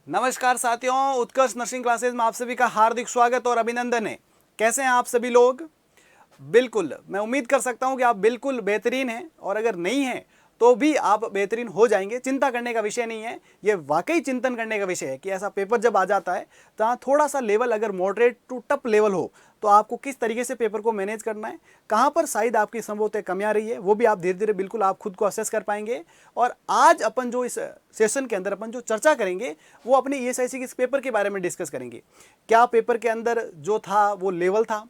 नमस्कार साथियों, उत्कर्ष nursing classes में आप सभी का हार्दिक स्वागत और अभिनंदन है। कैसे हैं आप सभी लोग? बिल्कुल, मैं उम्मीद कर सकता हूं कि आप बिल्कुल बेहतरीन हैं और अगर नहीं हैं तो भी आप बेहतरीन हो जाएंगे। चिंता करने का विषय नहीं है, ये वाकई चिंतन करने का विषय है कि ऐसा पेपर जब आ जाता है तो थोड़ा सा लेवल अगर मॉडरेट टू टफ लेवल हो तो आपको किस तरीके से पेपर को मैनेज करना है, कहाँ पर शायद आपकी संभवतः कमी आ रही है, वो भी आप धीरे धीरे बिल्कुल आप खुद को असेस कर पाएंगे। और आज अपन जो इस सेशन के अंदर अपन जो चर्चा करेंगे वो अपने ईएसआईसी के इस पेपर के बारे में डिस्कस करेंगे। क्या पेपर के अंदर जो था वो लेवल था,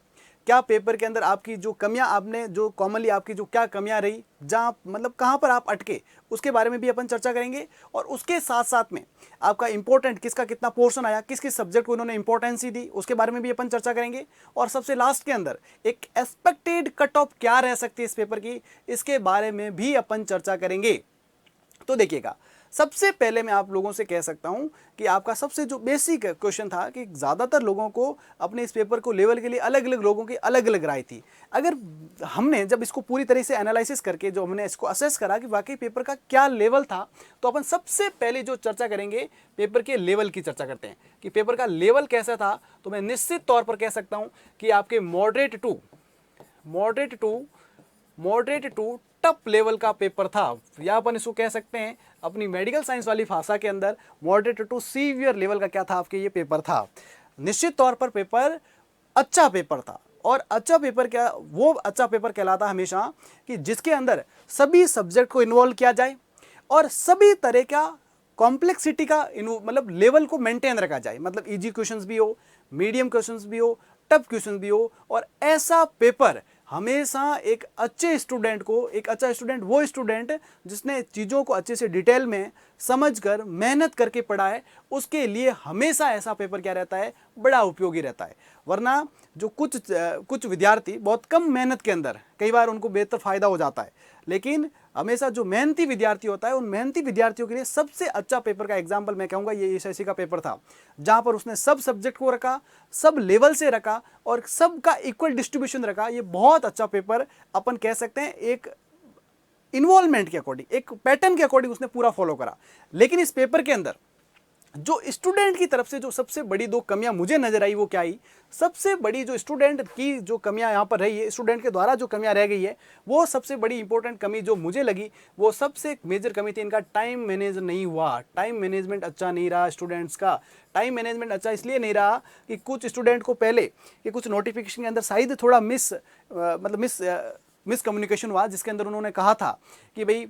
क्या पेपर के अंदर आपकी जो कमियां, आपने जो कॉमनली आपकी जो क्या कमियां रही, जहां मतलब कहां पर आप अटके, उसके बारे में भी अपन चर्चा करेंगे। और उसके साथ साथ में आपका इंपॉर्टेंट किसका कितना पोर्शन आया, किस किस सब्जेक्ट को इन्होंने इंपॉर्टेंस दी, उसके बारे में भी अपन चर्चा करेंगे। और सबसे लास्ट के अंदर एक एक्सपेक्टेड कट ऑफ क्या रह सकती है इस पेपर की, इसके बारे में भी अपन चर्चा करेंगे। तो देखिएगा, सबसे पहले मैं आप लोगों से कह सकता हूं कि आपका सबसे जो बेसिक क्वेश्चन था कि ज़्यादातर लोगों को अपने इस पेपर को लेवल के लिए अलग अलग लोगों की अलग अलग राय थी। अगर हमने जब इसको पूरी तरह से एनालिसिस करके जो हमने इसको असेस करा कि वाकई पेपर का क्या लेवल था, तो अपन सबसे पहले जो चर्चा करेंगे पेपर के लेवल की चर्चा करते हैं कि पेपर का लेवल कैसा था। तो मैं निश्चित तौर पर कह सकता हूँ कि आपके मॉडरेट टू टफ लेवल का पेपर था, या अपन इसको कह सकते हैं अपनी मेडिकल साइंस वाली भाषा के अंदर मॉडरेट टू सीवियर लेवल का क्या था, आपके ये पेपर था। निश्चित तौर पर पेपर अच्छा पेपर था। और अच्छा पेपर क्या, वो अच्छा पेपर कहलाता हमेशा कि जिसके अंदर सभी सब्जेक्ट को इन्वॉल्व किया जाए और सभी तरह का कॉम्प्लेक्सिटी का मतलब लेवल को मेंटेन रखा जाए। मतलब इजी क्वेश्चंस भी हो, मीडियम क्वेश्चंस भी हो, टफ क्वेश्चन भी हो। और ऐसा पेपर हमेशा एक अच्छे स्टूडेंट को, एक अच्छा स्टूडेंट वो स्टूडेंट जिसने चीज़ों को अच्छे से डिटेल में समझकर मेहनत करके पढ़ा है, उसके लिए हमेशा ऐसा पेपर क्या रहता है, बड़ा उपयोगी रहता है। वरना जो कुछ विद्यार्थी बहुत कम मेहनत के अंदर कई बार उनको बेहतर फायदा हो जाता है, लेकिन हमेशा जो मेहनती विद्यार्थी होता है, उन मेहनती विद्यार्थियों के लिए सबसे अच्छा पेपर का एग्जाम्पल मैं कहूँगा ये एसएससी का पेपर था, जहाँ पर उसने सब सब्जेक्ट को रखा, सब लेवल से रखा और सबका इक्वल डिस्ट्रीब्यूशन रखा। ये बहुत अच्छा पेपर अपन कह सकते हैं, एक इन्वॉल्वमेंट के अकॉर्डिंग, एक पैटर्न के अकॉर्डिंग उसने पूरा फॉलो करा। लेकिन इस पेपर के अंदर जो स्टूडेंट की तरफ से जो सबसे बड़ी दो कमियां मुझे नजर आई, वो क्या आई, सबसे बड़ी जो स्टूडेंट की जो कमियां यहां पर रही है, स्टूडेंट के द्वारा जो कमियां रह गई है, वो सबसे बड़ी इंपॉर्टेंट कमी जो मुझे लगी, वो सबसे मेजर कमी थी इनका टाइम मैनेज नहीं हुआ। टाइम मैनेजमेंट अच्छा नहीं रहा स्टूडेंट्स का। टाइम मैनेजमेंट अच्छा इसलिए नहीं रहा कि कुछ स्टूडेंट को पहले कि कुछ नोटिफिकेशन के अंदर शायद थोड़ा मिस कम्युनिकेशन हुआ, जिसके अंदर उन्होंने कहा था कि भाई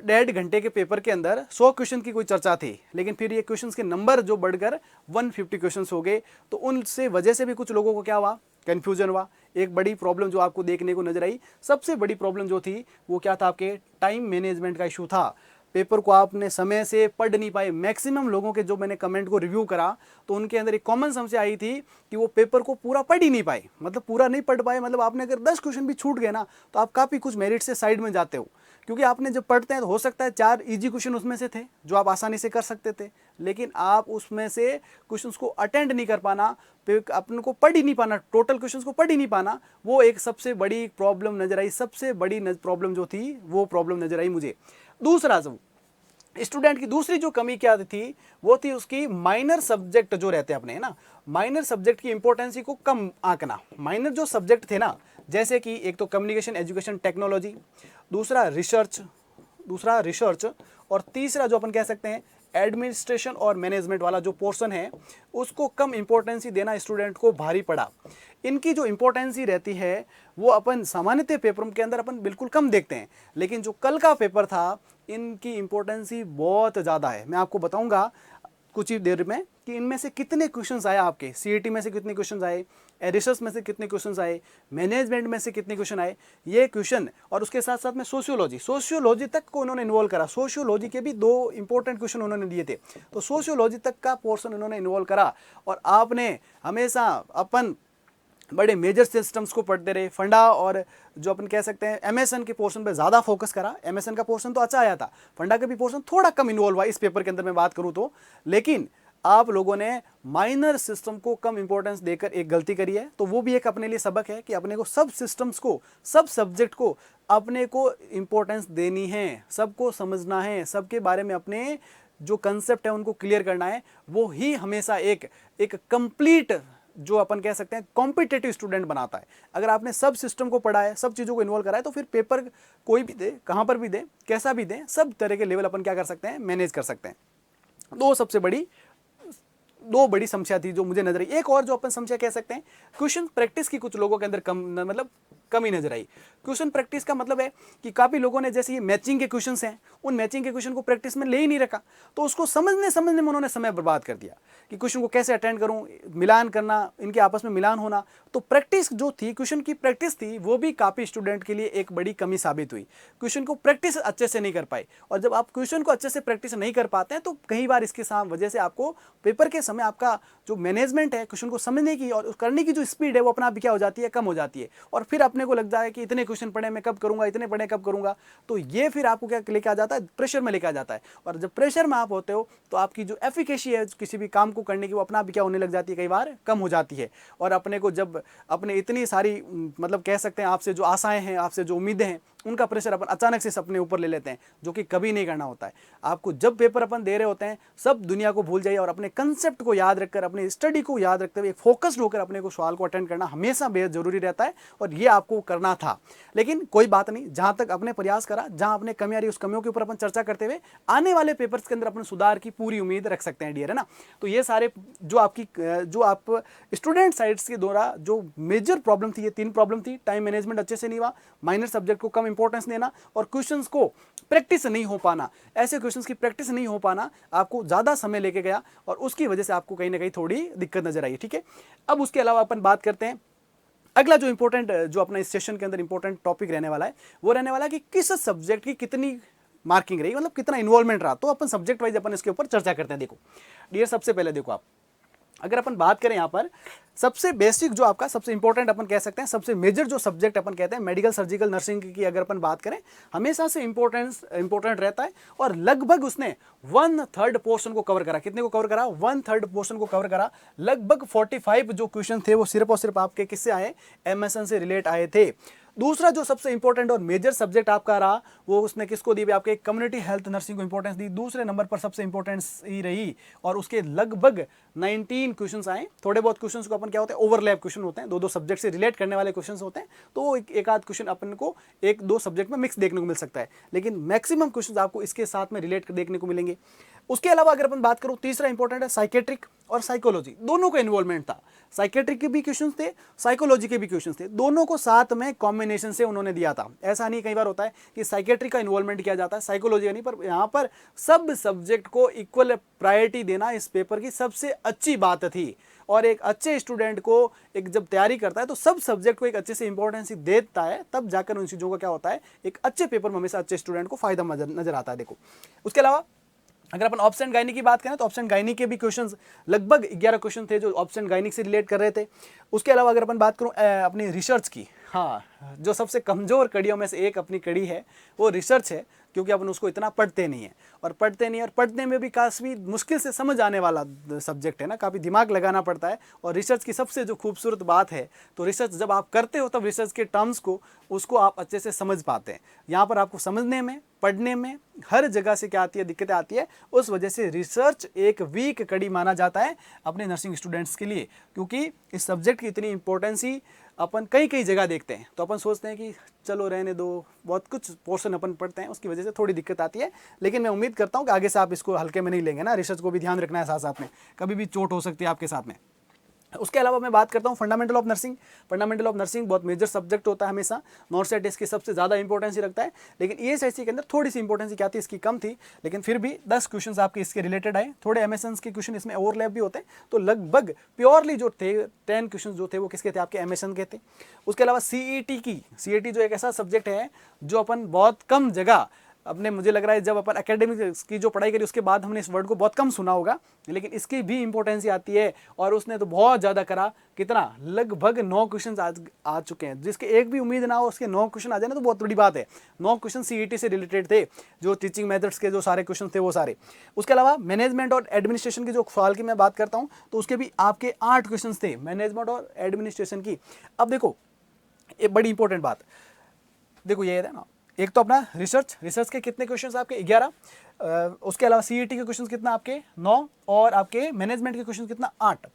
1.5 घंटे के पेपर के अंदर 100 क्वेश्चन की कोई चर्चा थी, लेकिन फिर ये क्वेश्चंस के नंबर जो बढ़कर 150 क्वेश्चंस हो गए, तो उनसे वजह से भी कुछ लोगों को क्या हुआ, कन्फ्यूजन हुआ। एक बड़ी प्रॉब्लम जो आपको देखने को नजर आई, सबसे बड़ी प्रॉब्लम जो थी वो क्या था, आपके टाइम मैनेजमेंट का इशू था। पेपर को आपने समय से पढ़ नहीं पाए। मैक्सिमम लोगों के जो मैंने कमेंट को रिव्यू करा तो उनके अंदर एक कॉमन समस्या आई थी कि वो पेपर को पूरा पढ़ ही नहीं पाए, मतलब पूरा नहीं पढ़ पाए। मतलब आपने अगर 10 क्वेश्चन भी छूट गए ना, तो आप काफ़ी कुछ मेरिट से साइड में जाते हो, क्योंकि आपने जब पढ़ते हैं तो हो सकता है 4 इजी क्वेश्चन उसमें से थे जो आप आसानी से कर सकते थे, लेकिन आप उसमें से क्वेश्चंस को अटेंड नहीं कर पाना, अपने को पढ़ ही नहीं पाना, टोटल क्वेश्चंस को पढ़ ही नहीं पाना, वो एक सबसे बड़ी प्रॉब्लम नजर आई। सबसे बड़ी प्रॉब्लम जो थी वो प्रॉब्लम नजर आई मुझे। दूसरा, जो स्टूडेंट की दूसरी जो कमी क्या थी, वो थी उसकी माइनर सब्जेक्ट जो रहते हैं अपने, है ना, माइनर सब्जेक्ट की इंपॉर्टेंसी को कम आंकना। माइनर जो सब्जेक्ट थे ना, जैसे कि एक तो कम्युनिकेशन, एजुकेशन, टेक्नोलॉजी, दूसरा रिसर्च और तीसरा जो अपन कह सकते हैं एडमिनिस्ट्रेशन और मैनेजमेंट वाला जो पोर्शन है, उसको कम इंपॉर्टेंसी देना स्टूडेंट को भारी पड़ा। इनकी जो इंपॉर्टेंसी रहती है वो अपन सामान्यतः पेपरों के अंदर अपन बिल्कुल कम देखते हैं, लेकिन जो कल का पेपर था इनकी इंपॉर्टेंसी बहुत ज़्यादा है। मैं आपको बताऊंगा कुछ ही देर में कि इनमें से कितने क्वेश्चंस आए, आपके सीईटी में से कितने क्वेश्चंस आए, रिसर्च में से कितने क्वेश्चंस आए, मैनेजमेंट में से कितने क्वेश्चन आए, ये क्वेश्चन। और उसके साथ साथ में सोशियोलॉजी तक को उन्होंने इन्वॉल्व करा। सोशियोलॉजी के भी 2 इंपॉर्टेंट क्वेश्चन उन्होंने दिए थे, तो सोशियोलॉजी तक का पोर्शन उन्होंने इन्वॉल्व करा। और आपने हमेशा अपन बड़े मेजर सिस्टम्स को पढ़ते रहे, फंडा और जो अपन कह सकते हैं एमएसएन के पोर्शन पे ज़्यादा फोकस करा। एमएसएन का पोर्शन तो अच्छा आया था, फंडा का भी पोर्शन थोड़ा कम इन्वॉल्व हुआ इस पेपर के अंदर मैं बात करूं तो। लेकिन आप लोगों ने माइनर सिस्टम को कम इंपॉर्टेंस देकर एक गलती करी है, तो वो भी एक अपने लिए सबक है कि अपने को सब सिस्टम्स को, सब सब्जेक्ट को अपने को इंपॉर्टेंस देनी है, सबको समझना है, सबके बारे में अपने जो कंसेप्ट है उनको क्लियर करना है, वो ही हमेशा एक कंप्लीट जो अपन कह सकते हैं कॉम्पिटिटिव स्टूडेंट बनाता है। अगर आपने सब सिस्टम को पढ़ा है, सब चीज़ों को इन्वॉल्व करा है, तो फिर पेपर कोई भी दे, कहाँ पर भी दे, कैसा भी दे, सब तरह के लेवल अपन क्या कर सकते हैं, मैनेज कर सकते हैं। दो बड़ी समस्या थी जो मुझे नजर आई। एक और जो अपन समस्या कह सकते हैं, क्वेश्चन प्रैक्टिस की कुछ लोगों के अंदर कमी नजर आई। क्वेश्चन प्रैक्टिस का मतलब है कि काफी लोगों ने जैसे ये मैचिंग के क्वेश्चंस हैं, उन मैचिंग के क्वेश्चन को प्रैक्टिस में ले ही नहीं रखा, तो उसको समझने में उन्होंने समय बर्बाद कर दिया कि क्वेश्चन को कैसे अटेंड करूं, मिलान करना, इनके आपस में मिलान होना। तो प्रैक्टिस जो थी, क्वेश्चन की प्रैक्टिस थी, वो भी काफी स्टूडेंट के लिए एक बड़ी कमी साबित हुई। क्वेश्चन को प्रैक्टिस अच्छे से नहीं कर पाए, और जब आप क्वेश्चन को अच्छे से प्रैक्टिस नहीं कर पाते हैं तो कई बार इसके वजह से आपको पेपर के समय आपका जो मैनेजमेंट है क्वेश्चन को समझने की और करने की जो स्पीड है वो अपना आप क्या हो जाती है, कम हो जाती है। और फिर अपने को लगता है कि इतने क्वेश्चन पढ़े मैं कब करूंगा, इतने पढ़े कब करूंगा, तो ये फिर आपको क्या लेके आ जाता है, प्रेशर में लेके आ जाता है। और जब प्रेशर में आप होते हो तो आपकी जो एफिकेसी है किसी भी काम को करने की, वो अपना आप क्या होने लग जाती है, कई बार कम हो जाती है। और अपने को जब अपने इतनी सारी मतलब कह सकते हैं आपसे जो आशाएं हैं, आपसे जो उम्मीदें हैं, उनका प्रेशर अपन अचानक से अपने ऊपर ले लेते हैं, जो कि कभी नहीं करना होता है। आपको जब पेपर अपन दे रहे होते हैं, सब दुनिया को भूल जाइए और अपने कंसेप्ट को याद रखकर, अपने स्टडी को याद रखते हुए फोकस्ड होकर अपने को सवाल को अटेंड करना हमेशा बेहद जरूरी रहता है, और ये आपको करना था। लेकिन कोई बात नहीं, जहां तक अपने प्रयास करा, जहां अपने कमियां रही, उस कमियों के ऊपर अपन चर्चा करते हुए आने वाले पेपर्स के अंदर अपन सुधार की पूरी उम्मीद रख सकते हैं डियर, है ना। तो ये सारे जो आप स्टूडेंट साइड्स के द्वारा जो मेजर प्रॉब्लम थी, ये 3 प्रॉब्लम थी। टाइम मैनेजमेंट अच्छे से नहीं हुआ, माइनर सब्जेक्ट को कम इंपॉर्टेंस देना, और क्वेश्चंस को प्रैक्टिस नहीं हो पाना। ऐसे क्वेश्चंस की प्रैक्टिस नहीं हो पाना आपको ज्यादा समय लेके गया, और उसकी वजह से आपको कहीं ना कहीं थोड़ी दिक्कत नजर आई। ठीक है, अब उसके अलावा अपन बात करते हैं अगला जो इंपॉर्टेंट, जो अपना इस सेशन के अंदर इंपॉर्टेंट टॉपिक रहने वाला है, वो रहने वाला है कि किस सब्जेक्ट की कितनी मार्किंग रही, मतलब कितना इन्वॉल्वमेंट रहा। तो अपन सब्जेक्ट वाइज अपन इसके ऊपर चर्चा करते हैं। देखो डियर, सबसे पहले देखो आप, अगर अपन बात करें यहाँ पर सबसे बेसिक जो आपका सबसे इंपॉर्टेंट अपन कह सकते हैं, सबसे मेजर जो सब्जेक्ट अपन कहते हैं, मेडिकल सर्जिकल नर्सिंग की अगर अपन बात करें, हमेशा से इंपॉर्टेंट रहता है। और लगभग उसने 1/3 पोर्शन को कवर करा। कितने को कवर करा? 1/3 पोर्शन को कवर करा। लगभग 45 जो क्वेश्चन थे वो सिर्फ और सिर्फ आपके किससे आए, एमएसएन से रिलेट आए थे। दूसरा जो सबसे इंपॉर्टेंट और मेजर सब्जेक्ट आपका रहा, वो उसने किसको दी, आपके कम्युनिटी हेल्थ नर्सिंग को इंपॉर्टेंस दी, दूसरे नंबर पर सबसे इंपॉर्टेंस ही रही। और उसके लगभग 19 क्वेश्चंस आए। थोड़े बहुत क्वेश्चंस को अपन क्या होते हैं, ओवरलैप क्वेश्चन होते हैं, 2 सब्जेक्ट से रिलेट करने वाले क्वेश्चंस होते हैं, तो एक आध क्वेश्चन अपन को 1-2 सब्जेक्ट में मिक्स देखने को मिल सकता है, लेकिन मैक्सिमम क्वेश्चन आपको इसके साथ में रिलेट देखने को मिलेंगे। उसके अलावा अगर अपन बात करूं, तीसरा इंपॉर्टेंट है साइकेट्रिक और साइकोलॉजी, दोनों का इन्वॉल्वमेंट था। साइकेट्रिक के भी क्वेश्चंस थे, साइकोलॉजी के भी क्वेश्चंस थे, दोनों को साथ में कॉम्बिनेशन से उन्होंने दिया था। ऐसा नहीं, कई बार होता है कि साइकेट्रिक का इन्वॉल्वमेंट किया जाता है, साइकोलॉजी का नहीं, पर यहाँ पर सब सब्जेक्ट को इक्वल प्रायोरिटी देना इस पेपर की सबसे अच्छी बात थी। और एक अच्छे स्टूडेंट को एक जब तैयारी करता है तो सब सब्जेक्ट को एक अच्छे से इंपॉर्टेंस देता है, तब जाकर उन चीज़ों का क्या होता है, एक अच्छे पेपर में हमेशा अच्छे स्टूडेंट को फायदा नजर आता है। देखो उसके अलावा अगर अपन ऑप्शन गायनिक की बात करें तो ऑप्शन गायनिक के भी क्वेश्चंस लगभग 11 क्वेश्चन थे जो ऑप्शन गायनिक से रिलेट कर रहे थे। उसके अलावा अगर अपन बात करूं अपनी रिसर्च की, हाँ, जो सबसे कमज़ोर कड़ियों में से एक अपनी कड़ी है वो रिसर्च है, क्योंकि अपन उसको इतना पढ़ते नहीं है, और पढ़ने में भी काफ़ी मुश्किल से समझ आने वाला सब्जेक्ट है ना, काफ़ी दिमाग लगाना पड़ता है। और रिसर्च की सबसे जो खूबसूरत बात है, तो रिसर्च जब आप करते हो तब रिसर्च के टर्म्स को उसको आप अच्छे से समझ पाते हैं। यहाँ पर आपको समझने में, पढ़ने में हर जगह से क्या आती है, दिक्कतें आती है। उस वजह से रिसर्च एक वीक कड़ी माना जाता है अपने नर्सिंग स्टूडेंट्स के लिए, क्योंकि इस सब्जेक्ट की इतनी इंपॉर्टेंस ही अपन कई जगह देखते हैं, तो अपन सोचते हैं कि चलो रहने दो, बहुत कुछ पोर्शन अपन पढ़ते हैं, उसकी वजह से थोड़ी दिक्कत आती है। लेकिन मैं उम्मीद करता हूँ कि आगे से आप इसको हल्के में नहीं लेंगे ना, रिसर्च को भी ध्यान रखना है साथ साथ में, कभी भी चोट हो सकती है आपके साथ में। उसके अलावा मैं बात करता हूँ fundamental of nursing. Fundamental of nursing बहुत मेजर सब्जेक्ट होता है, हमेशा नॉर्थ सेट इसकी सबसे ज़्यादा इंपॉर्टेंस ही रखता है, लेकिन ESIC के अंदर थोड़ी सी इंपॉर्टेंस क्या थी, इसकी कम थी, लेकिन फिर भी 10 क्वेश्चन आपके इसके रिलेटेड आए। थोड़े एमएसएन के क्वेश्चन इसमें ओवरलैप भी होते हैं, तो लगभग प्योरली जो थे 10 क्वेश्चन जो थे वो किसके थे, आपके एमएसएन के थे। उसके अलावा CET जो एक ऐसा सब्जेक्ट है जो अपन बहुत कम जगह अपने, मुझे लग रहा है जब अपन एकेडमिक की जो पढ़ाई करी उसके बाद हमने इस वर्ड को बहुत कम सुना होगा, लेकिन इसकी भी इंपॉर्टेंस आती है। और उसने तो बहुत ज़्यादा करा, कितना, लगभग 9 क्वेश्चन आ चुके हैं, जिसके एक भी उम्मीद ना हो उसके 9 क्वेश्चन आ जाए ना, तो बहुत बड़ी बात है। 9 क्वेश्चन CET से रिलेटेड थे, जो टीचिंग मेथड्स के जो सारे क्वेश्चन थे वो सारे। उसके अलावा मैनेजमेंट और एडमिनिस्ट्रेशन की जो सवाल की मैं बात करता हूँ, तो उसके भी आपके 8 क्वेश्चन थे मैनेजमेंट और एडमिनिस्ट्रेशन की। अब देखो ये बड़ी इंपॉर्टेंट बात, देखो ये है ना, एक तो अपना रिसर्च के कितने क्वेश्चन आपके 11, उसके अलावा सीईटी के क्वेश्चन कितना आपके 9, और आपके मैनेजमेंट के क्वेश्चन कितना 8,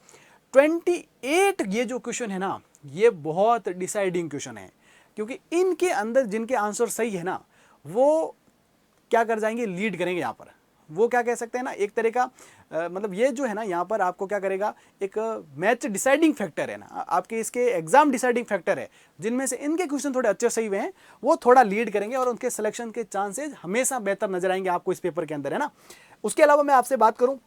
28 ये जो क्वेश्चन है ना, ये बहुत डिसाइडिंग क्वेश्चन है, क्योंकि इनके अंदर जिनके आंसर सही है ना, वो क्या कर जाएंगे, लीड करेंगे यहाँ पर। वो क्या कह सकते हैं ना, एक तरह का मतलब ये जो है ना यहाँ पर आपको क्या करेगा, एक मैच डिसाइडिंग फैक्टर है ना, आपके इसके एग्जाम डिसाइडिंग फैक्टर है। जिनमें से इनके क्वेश्चन थोड़े अच्छे सही हुए हैं वो थोड़ा लीड करेंगे और उनके सिलेक्शन के चांसेस हमेशा बेहतर नजर आएंगे आपको इस पेपर के अंदर, है ना। उसके अलावा मैं आपसे बात करूं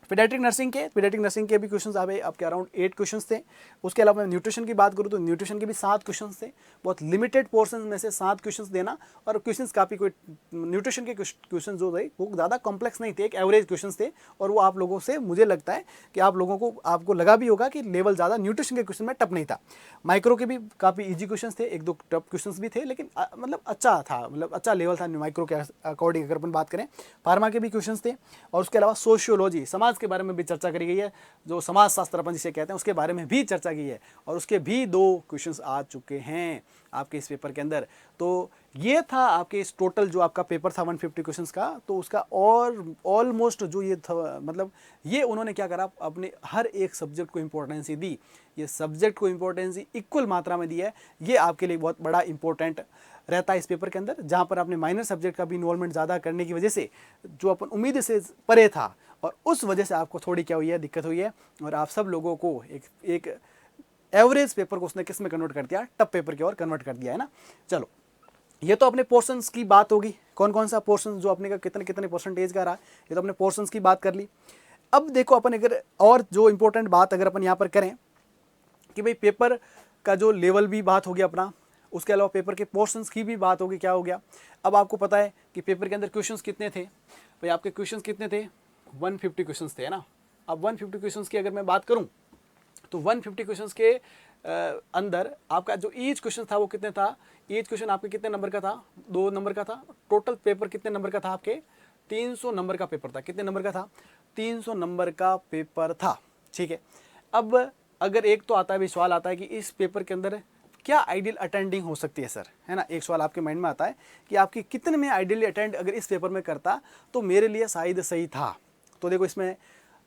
पीडियाट्रिक नर्सिंग के भी क्वेश्चंस आपके अराउंड 8 क्वेश्चंस थे। उसके अलावा मैं न्यूट्रिशन की बात करूँ तो न्यूट्रिशन के भी 7 क्वेश्चंस थे। बहुत लिमिटेड पोर्शन में से 7 क्वेश्चंस देना, और क्वेश्चंस काफ़ी कोई न्यूट्रिशन के क्वेश्चन जो थे वो ज़्यादा कॉम्प्लेक्स नहीं थे, एक एवरेज क्वेश्चंस थे, और वो आप लोगों से मुझे लगता है कि आप लोगों को आपको लगा भी होगा कि लेवल ज़्यादा न्यूट्रिशन के क्वेश्चन में टफ नहीं था। माइक्रो के भी काफ़ी ईजी क्वेश्चन थे, 1-2 टफ क्वेश्चन भी थे, लेकिन मतलब अच्छा था, मतलब अच्छा लेवल था माइक्रो के अकॉर्डिंग अगर अपन बात करें। फार्मा के भी क्वेश्चन थे, और उसके अलावा सोशियोलॉजी, समाज के बारे में भी चर्चा करी गई है, जो समाज शास्त्र अपन जिसे कहते हैं उसके बारे में भी चर्चा की है, और उसके भी 2 क्वेश्चंस आ चुके हैं आपके इस पेपर के अंदर। तो ये था आपके इस टोटल जो आपका पेपर था 150 क्वेश्चंस का, तो उसका और ऑलमोस्ट जो ये था, मतलब ये उन्होंने क्या करा, अपने हर एक सब्जेक्ट को इंपॉर्टेंस दी, ये सब्जेक्ट को इंपॉर्टेंस इक्वल मात्रा में दी है। ये आपके लिए बहुत बड़ा इंपॉर्टेंट रहता है इस पेपर के अंदर, जहाँ पर आपने माइनर सब्जेक्ट का भी इन्वॉल्वमेंट ज़्यादा करने की वजह से जो अपन उम्मीद से परे था, और उस वजह से आपको थोड़ी क्या हुई है, दिक्कत हुई है, और आप सब लोगों को एक एवरेज पेपर को उसने किस में कन्वर्ट कर दिया, टफ पेपर की ओर कन्वर्ट कर दिया, है ना। चलो, ये तो अपने पोर्शंस की बात होगी, कौन कौन सा पोर्शन जो अपने का कितने कितने परसेंटेज का रहा, ये तो अपने पोर्शंस की बात कर ली। अब देखो अपन अगर और जो इंपॉर्टेंट बात अगर अपन यहाँ पर करें कि भाई पेपर का जो लेवल भी बात होगी अपना, उसके अलावा पेपर के पोर्शंस की भी बात होगी, क्या हो गया। अब आपको पता है कि पेपर के अंदर क्वेश्चंस कितने थे भाई, आपके क्वेश्चंस कितने थे, 150 क्वेश्चंस थे, है ना। अब 150 क्वेश्चंस की अगर मैं बात करूं तो 150 क्वेश्चंस के अंदर आपका जो ईच क्वेश्चन था वो कितने था, ईच क्वेश्चन आपके कितने नंबर का था, 2 नंबर का था। टोटल पेपर कितने नंबर का था आपके, 300 नंबर का पेपर था। कितने नंबर का था, 300 नंबर का पेपर था, ठीक है। अब अगर एक तो आता है भी सवाल आता है कि इस पेपर के अंदर क्या आइडियल अटेंडिंग हो सकती है सर, है ना। एक सवाल आपके माइंड में आता है कि आपकी कितने में आइडियली अटेंड अगर इस पेपर में करता तो मेरे लिए शायद सही था। तो देखो, इसमें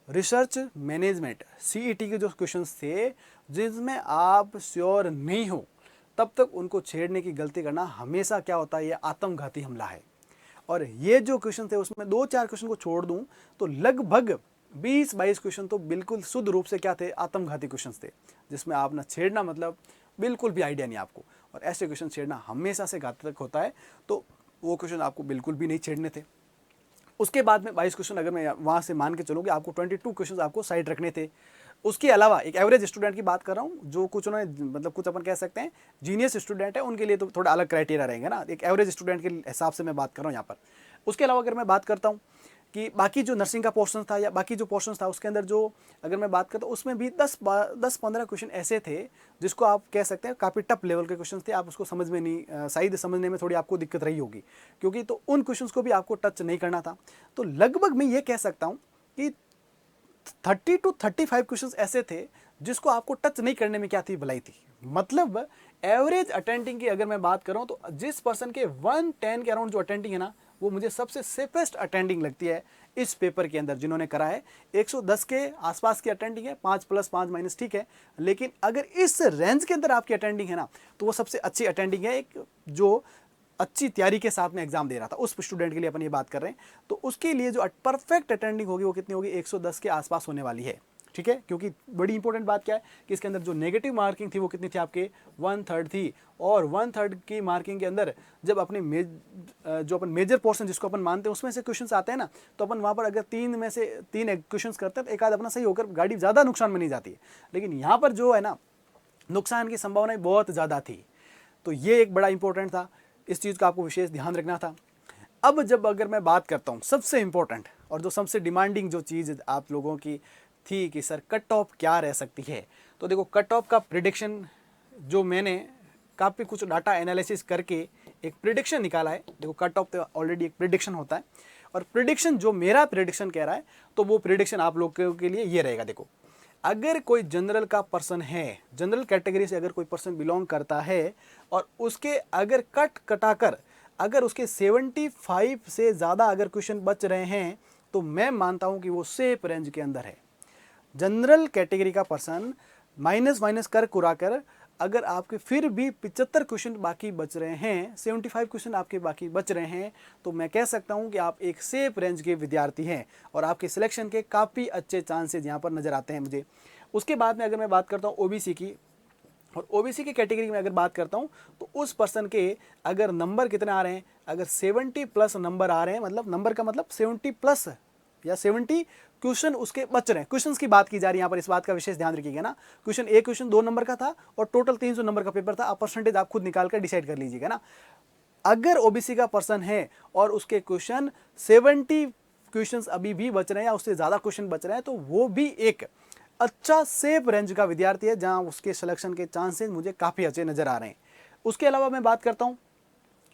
रिसर्च मैनेजमेंट सीईटी के जो क्वेश्चंस थे जिसमें आप श्योर नहीं हो तब तक उनको छेड़ने की गलती करना हमेशा क्या होता है, ये आत्मघाती हमला है। और ये जो क्वेश्चन थे उसमें 2-4 क्वेश्चन को छोड़ दूं तो लगभग 20-22 क्वेश्चन तो बिल्कुल शुद्ध रूप से क्या थे, आत्मघाती क्वेश्चन थे, जिसमें आप ना छेड़ना मतलब बिल्कुल भी आइडिया नहीं आपको, और ऐसे क्वेश्चन छेड़ना हमेशा से घातक होता है, तो वो क्वेश्चन आपको बिल्कुल भी नहीं छेड़ने थे। उसके बाद में 22 क्वेश्चन अगर मैं वहाँ से मान के चलूँ कि आपको 22 क्वेश्चन आपको साइड रखने थे। उसके अलावा एक एवरेज स्टूडेंट की बात कर रहा हूँ, जो कुछ उन्होंने मतलब कुछ अपन कह सकते हैं जीनियस स्टूडेंट है, उनके लिए तो थोड़ा अलग क्राइटेरिया रहेंगे ना, एक एवरेज स्टूडेंट के हिसाब से मैं बात कर रहा हूँ यहाँ पर। उसके अलावा अगर मैं बात करता हूँ कि बाकी जो नर्सिंग का पोर्शन था या बाकी जो पोर्शन था उसके अंदर जो अगर मैं बात करता हूँ उसमें भी 10-15 क्वेश्चन ऐसे थे जिसको आप कह सकते हैं काफ़ी टफ लेवल के क्वेश्चन थे, आप उसको समझ में नहीं, शायद समझने में थोड़ी आपको दिक्कत रही होगी, क्योंकि तो उन क्वेश्चंस को भी आपको टच नहीं करना था। तो लगभग मैं ये कह सकता हूँ कि 30 to 35 क्वेश्चंस ऐसे थे जिसको आपको टच नहीं करने में क्या थी, भलाई थी। मतलब एवरेज अटेंडिंग की अगर मैं बात करूं तो जिस पर्सन के 110 के अराउंड जो अटेंडिंग है ना, वो मुझे सबसे सेफेस्ट अटेंडिंग लगती है इस पेपर के अंदर जिन्होंने करा है। 110 के आसपास की अटेंडिंग है, 5+ 5- ठीक है, लेकिन अगर इस रेंज के अंदर आपकी अटेंडिंग है ना तो वो सबसे अच्छी अटेंडिंग है, एक जो अच्छी तैयारी के साथ में एग्जाम दे रहा था उस स्टूडेंट के लिए अपन ये बात कर रहे हैं। तो उसके लिए जो परफेक्ट अटेंडिंग होगी वो कितनी होगी, 110 के आसपास होने वाली है, ठीक है। क्योंकि बड़ी इंपॉर्टेंट बात क्या है कि इसके अंदर जो नेगेटिव मार्किंग थी वो कितनी थी आपके, 1/3 थी। और 1/3 की मार्किंग के अंदर जब अपने जो अपन मेजर पोर्शन जिसको अपन मानते हैं उसमें से क्वेश्चंस आते हैं ना, तो अपन वहाँ पर अगर 3 में से 3 क्वेश्चंस करते हैं तो एक आध अपना सही होकर गाड़ी ज़्यादा नुकसान में नहीं जाती है। लेकिन यहाँ पर जो है ना, नुकसान की संभावनाएं बहुत ज़्यादा थी। तो ये एक बड़ा इंपॉर्टेंट था, इस चीज़ का आपको विशेष ध्यान रखना था। अब जब अगर मैं बात करता हूँ सबसे इम्पोर्टेंट और जो सबसे डिमांडिंग जो चीज़ आप लोगों की थी कि सर कट ऑफ क्या रह सकती है, तो देखो कट ऑफ का प्रिडिक्शन जो मैंने काफ़ी कुछ डाटा एनालिसिस करके एक प्रिडिक्शन निकाला है। देखो कट ऑफ तो ऑलरेडी एक प्रिडिक्शन होता है, और प्रिडिक्शन जो मेरा प्रिडिक्शन कह रहा है तो वो प्रिडिक्शन आप लोगों के लिए ये रहेगा। देखो, अगर कोई जनरल का पर्सन है, जनरल कैटेगरी से अगर कोई पर्सन बिलोंग करता है और उसके अगर कटाकर अगर उसके 75 से ज़्यादा अगर क्वेश्चन बच रहे हैं तो मैं मानता हूँ कि वो सेफ रेंज के अंदर है। जनरल कैटेगरी का पर्सन माइनस माइनस कर कुरा कर अगर आपके फिर भी 75 क्वेश्चन बाकी बच रहे हैं, 75 क्वेश्चन आपके बाकी बच रहे हैं, तो मैं कह सकता हूं कि आप एक सेफ रेंज के विद्यार्थी हैं और आपके सिलेक्शन के काफ़ी अच्छे चांसेस यहां पर नज़र आते हैं मुझे। उसके बाद में अगर मैं बात करता हूं ओबीसी की, और ओबीसी की कैटेगरी में अगर बात करता हूँ तो उस पर्सन के अगर नंबर कितने आ रहे हैं, अगर 70 प्लस नंबर आ रहे हैं, मतलब नंबर का मतलब 70 प्लस या 70 क्वेश्चन उसके बच रहे हैं। क्वेश्चंस की बात की जा रही है यहाँ पर, इस बात का विशेष ध्यान रखिएगा ना। क्वेश्चन एक क्वेश्चन 2 नंबर का था और टोटल 300 नंबर का पेपर था। आप परसेंटेज आप खुद निकाल कर डिसाइड कर लीजिएगा ना। अगर ओबीसी का पर्सन है और उसके क्वेश्चन 70 क्वेश्चंस अभी भी बच रहे हैं या उससे ज़्यादा क्वेश्चन बच रहे हैं, तो वो भी एक अच्छा सेफ रेंज का विद्यार्थी है जहाँ उसके सिलेक्शन के चांसेस मुझे काफ़ी अच्छे नज़र आ रहे हैं। उसके अलावा मैं बात करता हूँ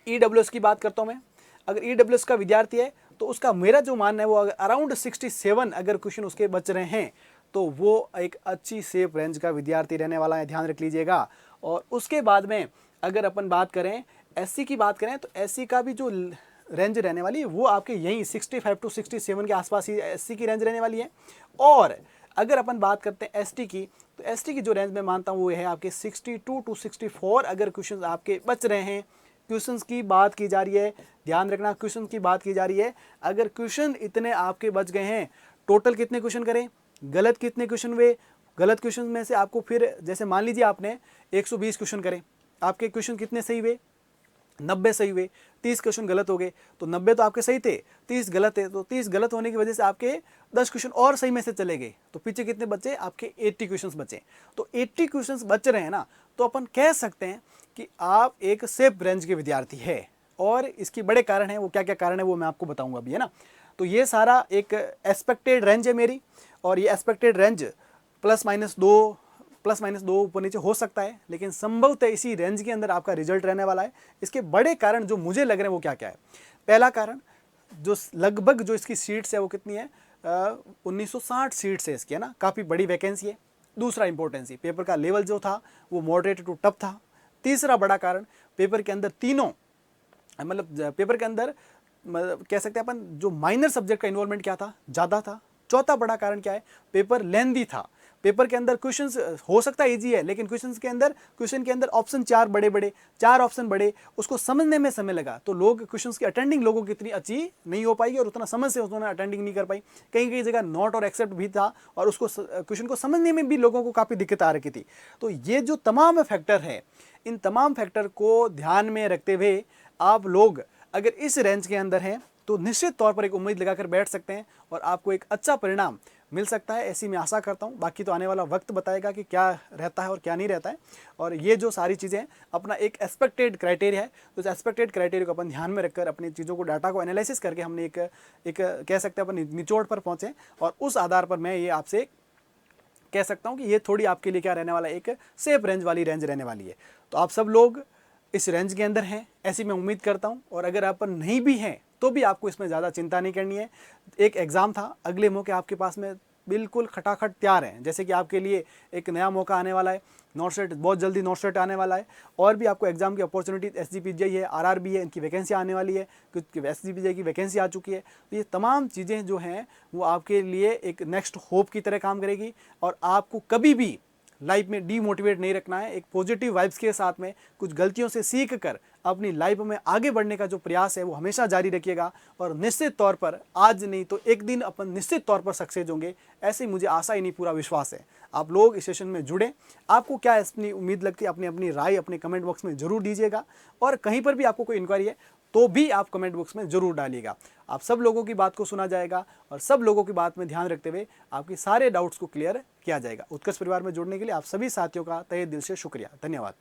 ईडब्ल्यूएस की बात करता हूँ मैं। अगर ईडब्ल्यूएस का विद्यार्थी है तो उसका मेरा जो मानना है वो अगर अराउंड 67 अगर क्वेश्चन उसके बच रहे हैं तो वो एक अच्छी सेफ रेंज का विद्यार्थी रहने वाला है, ध्यान रख लीजिएगा। और उसके बाद में अगर अपन बात करें एससी की बात करें तो एससी का भी जो रेंज रहने वाली है वो आपके यहीं 65 टू 67 के आसपास ही एससी की रेंज रहने वाली है। और अगर अपन बात करते हैं एसटी की, तो एसटी की जो रेंज मैं मानता हूँ वो है आपके 62 टू 64 अगर क्वेश्चन आपके बच रहे हैं। क्वेश्चंस की बात की जा रही है, ध्यान रखना क्वेश्चन की बात की जा रही है। अगर क्वेश्चन इतने आपके बच गए हैं, टोटल कितने क्वेश्चन करें, गलत कितने क्वेश्चन हुए, गलत क्वेश्चन में से आपको फिर जैसे मान लीजिए आपने 120 क्वेश्चन करें, आपके क्वेश्चन कितने सही हुए, 90 सही हुए, 30 क्वेश्चन गलत हो गए, तो 90 तो आपके सही थे, 30 गलत है, तो 30 गलत होने की वजह से आपके 10 क्वेश्चन और सही में से चले गए, तो पीछे कितने बचे, आपके 80 क्वेश्चन बचे। तो 80 क्वेश्चन बच रहे हैं ना, तो अपन कह सकते हैं कि आप एक सेफ रेंज के विद्यार्थी है। और इसके बड़े कारण हैं, वो क्या क्या कारण है वो मैं आपको बताऊंगा अभी, है ना। तो ये सारा एक एक्सपेक्टेड रेंज है मेरी, और ये एक्सपेक्टेड रेंज प्लस माइनस दो ऊपर नीचे हो सकता है, लेकिन संभवतः इसी रेंज के अंदर आपका रिजल्ट रहने वाला है। इसके बड़े कारण जो मुझे लग रहे हैं वो क्या क्या है। पहला कारण, जो लगभग जो इसकी सीट्स है वो कितनी है, 1960 सीट्स है इसकी, है ना, काफ़ी बड़ी वैकेंसी है। दूसरा इंपॉर्टेंसी, पेपर का लेवल जो था वो मॉडरेट टू टफ था। तीसरा बड़ा कारण, पेपर के अंदर तीनों मतलब पेपर के अंदर कह सकते हैं अपन जो माइनर सब्जेक्ट का इन्वॉल्वमेंट क्या था, ज़्यादा था। चौथा बड़ा कारण क्या है, पेपर लेंदी था। पेपर के अंदर क्वेश्चंस हो सकता है इजी है, लेकिन क्वेश्चन के अंदर ऑप्शन 4 बड़े, 4 ऑप्शन बड़े, उसको समझने में समय लगा, तो लोग क्वेश्चंस की अटेंडिंग लोगों की इतनी अच्छी नहीं हो पाई और उतना समझ से उन्होंने अटेंडिंग नहीं कर पाई। कई जगह नॉट और एक्सेप्ट भी था और उसको क्वेश्चन को समझने में भी लोगों को काफ़ी दिक्कत आ रही थी। तो ये जो तमाम फैक्टर है, इन तमाम फैक्टर को ध्यान में रखते हुए आप लोग अगर इस रेंज के अंदर हैं तो निश्चित तौर पर एक उम्मीद लगाकर बैठ सकते हैं और आपको एक अच्छा परिणाम मिल सकता है, ऐसी मैं आशा करता हूं। बाकी तो आने वाला वक्त बताएगा कि क्या रहता है और क्या नहीं रहता है। और ये जो सारी चीज़ें अपना एक एक्सपेक्टेड क्राइटेरिया है, तो उस एक्सपेक्टेड क्राइटेरिया को अपन ध्यान में रखकर अपनी चीज़ों को, डाटा को एनालिसिस करके हमने एक कह सकते हैं अपन निचोड़ पर पहुँचे, और उस आधार पर मैं ये आपसे कह सकता हूँ कि ये थोड़ी आपके लिए क्या रहने वाला है, एक सेफ रेंज वाली रेंज रहने वाली है। तो आप सब लोग इस रेंज के अंदर हैं ऐसी मैं उम्मीद करता हूं। और अगर आप नहीं भी हैं तो भी आपको इसमें ज़्यादा चिंता नहीं करनी है। एक एग्ज़ाम था, अगले मौके आपके पास में बिल्कुल खटाखट तैयार हैं। जैसे कि आपके लिए एक नया मौका आने वाला है, नॉट सेट बहुत जल्दी नॉट सेट आने वाला है, और भी आपको एग्जाम की अपॉर्चुनिटी SGPGI है, RRB है, इनकी वैकेंसी आने वाली है, क्योंकि SGPGI की वैकेंसी आ चुकी है। तो ये तमाम चीज़ें जो हैं वो आपके लिए एक नेक्स्ट होप की तरह काम करेगी, और आपको कभी भी लाइफ में डीमोटिवेट नहीं रखना है। एक पॉजिटिव वाइब्स के साथ में कुछ गलतियों से सीख कर अपनी लाइफ में आगे बढ़ने का जो प्रयास है वो हमेशा जारी रखिएगा, और निश्चित तौर पर आज नहीं तो एक दिन अपन निश्चित तौर पर सक्सेस होंगे, ऐसी मुझे आशा ही नहीं पूरा विश्वास है। आप लोग इस सेशन में जुड़ें, आपको क्या अपनी उम्मीद लगती है अपनी अपनी राय अपने कमेंट बॉक्स में जरूर दीजिएगा, और कहीं पर भी आपको कोई इंक्वायरी है तो भी आप कमेंट बॉक्स में जरूर डालिएगा। आप सब लोगों की बात को सुना जाएगा और सब लोगों की बात में ध्यान रखते हुए आपके सारे डाउट्स को क्लियर किया जाएगा। उत्कर्ष परिवार में जुड़ने के लिए आप सभी साथियों का तहे दिल से शुक्रिया, धन्यवाद।